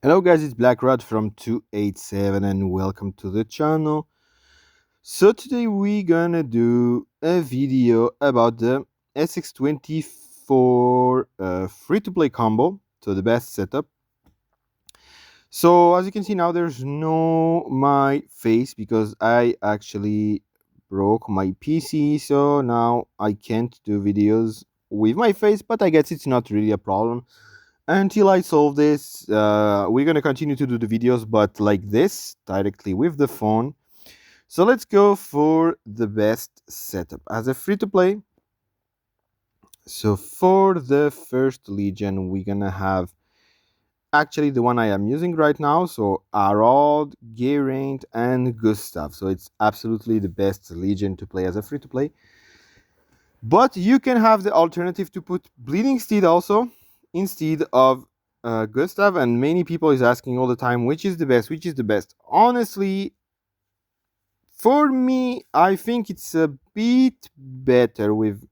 Hello guys, it's Black Rod from 287 and welcome to the channel. So today we're gonna do a video about the Sx24 free-to-play combo, so the best setup. So as you can see now there's no my face because I actually broke my PC, so now I can't do videos with my face, but I guess it's not really a problem. Until I solve this, we're gonna continue to do the videos, but like this, directly with the phone. So let's go for the best setup as a free-to-play. So for the first Legion, we're gonna have actually the one I am using right now. So Arald, Geraint, and Gustav. So it's absolutely the best Legion to play as a free-to-play. But you can have the alternative to put Bleeding Steed also instead of Gustav, and many people is asking all the time which is the best, which is the best. Honestly, for me, I think it's a bit better with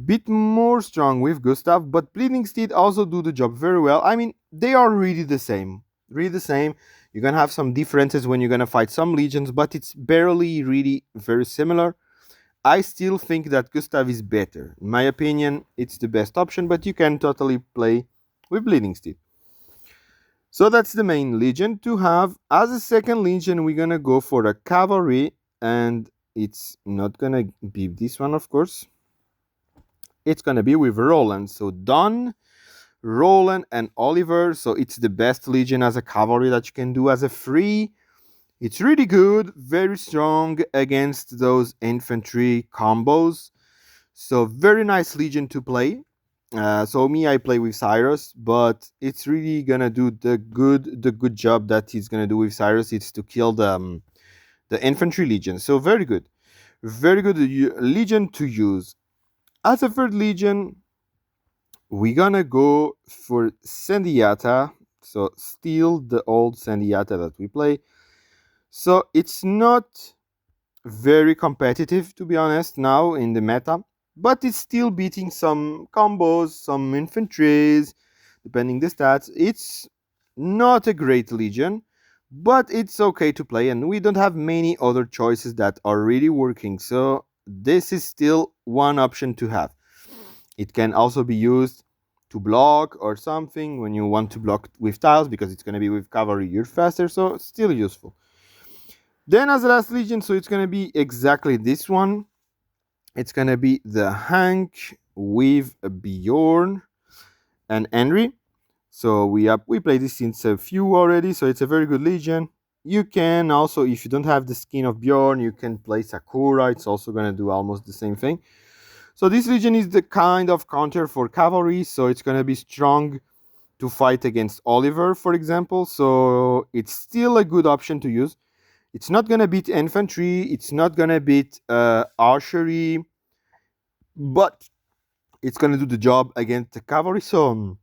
bit more strong with Gustav, but Bleeding Steed also do the job very well. I mean, they are really the same. Really the same. You're gonna have some differences when you're gonna fight some legions, but it's barely really very similar. I still think that Gustav is better. In my opinion, it's the best option, but you can totally play with Bleeding Steed. So that's the main legion to have. As a second legion, we're gonna go for a cavalry, and it's not gonna be this one, of course. It's gonna be with Roland. So Don, Roland, and Oliver. So it's the best legion as a cavalry that you can do as a free. It's really good, very strong against those infantry combos. So very nice legion to play. So me, I play with Cyrus, but it's really gonna do the good job that he's gonna do with Cyrus. It's to kill the infantry legion. So very good legion to use. As a third legion, we're gonna go for Sendiata. So still the old Sendiata that we play. So it's not very competitive, to be honest, now in the meta, but it's still beating some combos, some infantries, depending the stats. It's not a great legion, but it's okay to play, and we don't have many other choices that are really working, so this is still one option to have. It can also be used to block or something when you want to block with tiles, because it's going to be with cavalry, you're faster, so it's still useful. Then as the last legion, so it's gonna be exactly this one. It's gonna be the Hank with Bjorn and Henry. So we played this since a few already, so it's a very good legion. You can also, if you don't have the skin of Bjorn, you can play Sakura. It's also gonna do almost the same thing. So this legion is the kind of counter for cavalry, so it's gonna be strong to fight against Oliver, for example. So it's still a good option to use. It's not gonna beat infantry. It's not gonna beat archery, but it's gonna do the job against the cavalry. So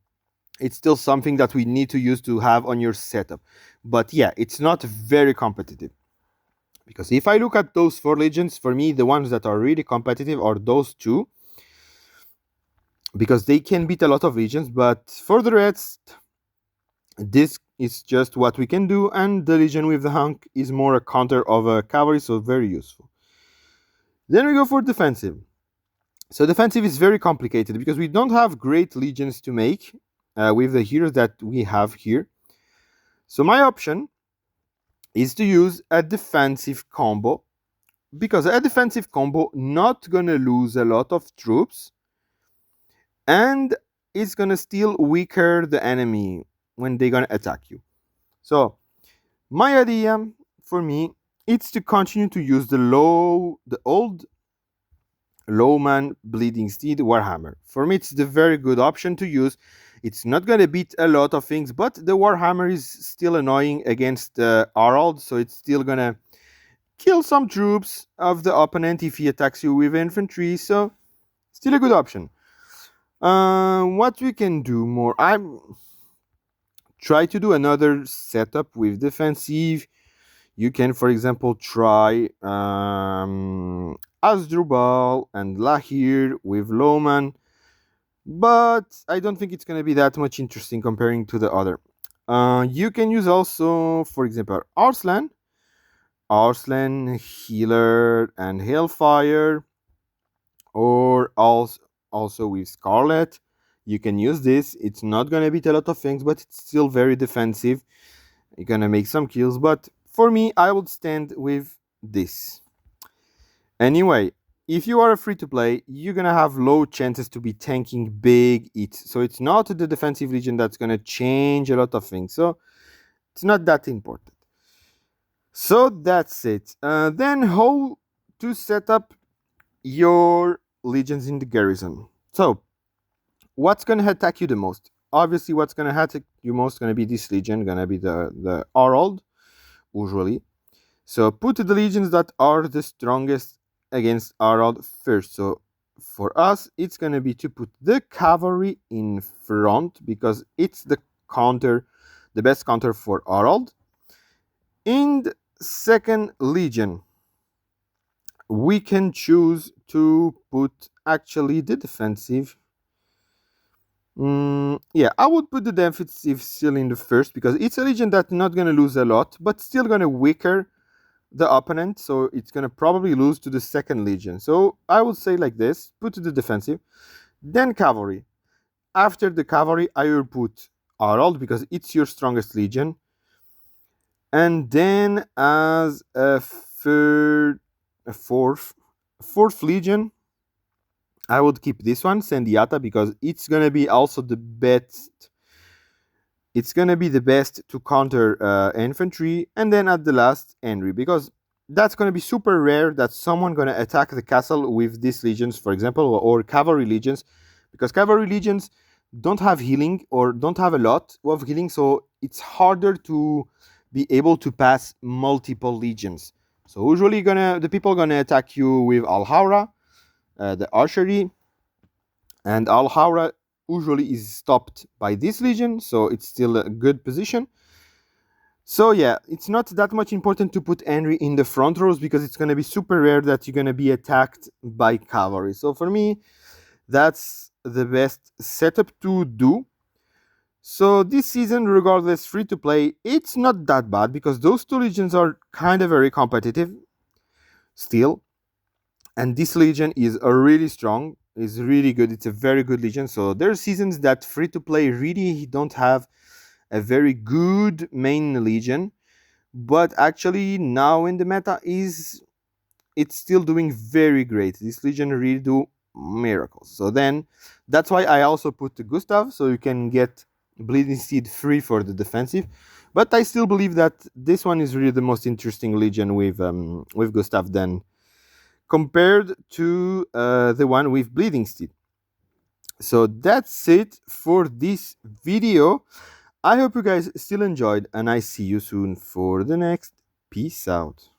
it's still something that we need to use to have on your setup. But yeah, it's not very competitive. Because if I look at those four legions, for me, the ones that are really competitive are those two. Because they can beat a lot of legions, but for the rest, this is just what we can do, and the legion with the hunk is more a counter of a cavalry, so very useful. Then we go for defensive. So defensive is very complicated because we don't have great legions to make with the heroes that we have here. So my option is to use a defensive combo, because a defensive combo not gonna lose a lot of troops, and it's gonna still weaker the enemy when they're gonna attack you. So my idea for me, it's to continue to use the old Lowman Bleeding Steed Warhammer. For me, it's the very good option to use. It's not gonna beat a lot of things, but the Warhammer is still annoying against Harald, so it's still gonna kill some troops of the opponent if he attacks you with infantry. So still a good option. What we can do more? I try to do another setup with defensive. You can, for example, try Asdrubal and Lahir with Loman, but I don't think it's going to be that much interesting comparing to the other. You can use also, for example, Arslan, Healer, and Hellfire, or also with Scarlet. You can use this. It's not gonna beat a lot of things, but it's still very defensive. You're gonna make some kills, but for me, I would stand with this. Anyway, if you are a free to play, you're gonna have low chances to be tanking big hits. So it's not the defensive legion that's gonna change a lot of things. So it's not that important. So that's it. Then how to set up your legions in the garrison. So what's gonna attack you the most? Obviously, what's gonna attack you most gonna be this legion, gonna be the Harald, usually. So put the legions that are the strongest against Harald first. So for us, it's gonna be to put the cavalry in front because it's the counter, the best counter for Harald. In the second legion, we can choose to put actually the defensive. Yeah, I would put the defensive still in the first because it's a legion that's not gonna lose a lot, but still gonna weaker the opponent, so it's gonna probably lose to the second legion. So I would say like this: put the defensive, then cavalry. After the cavalry, I will put Harald because it's your strongest legion, and then as a fourth legion, I would keep this one, Sendiata, because it's gonna be also the best. It's gonna be the best to counter infantry, and then at the last, Henry, because that's gonna be super rare that someone gonna attack the castle with these legions, for example, or cavalry legions, because cavalry legions don't have healing or don't have a lot of healing, so it's harder to be able to pass multiple legions. So usually the people gonna attack you with Alhaura, the archery, and Alhaura usually is stopped by this legion, so it's still a good position. So yeah, it's not that much important to put Henry in the front rows because it's going to be super rare that you're going to be attacked by cavalry. So for me, that's the best setup to do. So this season, regardless, free to play, it's not that bad because those two legions are kind of very competitive still. And this legion is really strong, is really good. It's a very good legion. So there are seasons that free to play really don't have a very good main legion, but actually now in the meta it's still doing very great. This legion really do miracles. So then that's why I also put the Gustav, so you can get Bleeding Seed free for the defensive. But I still believe that this one is really the most interesting legion with Gustav then compared to the one with Bleeding Seed. So that's it for this video. I hope you guys still enjoyed, and I see you soon for the next. Peace out.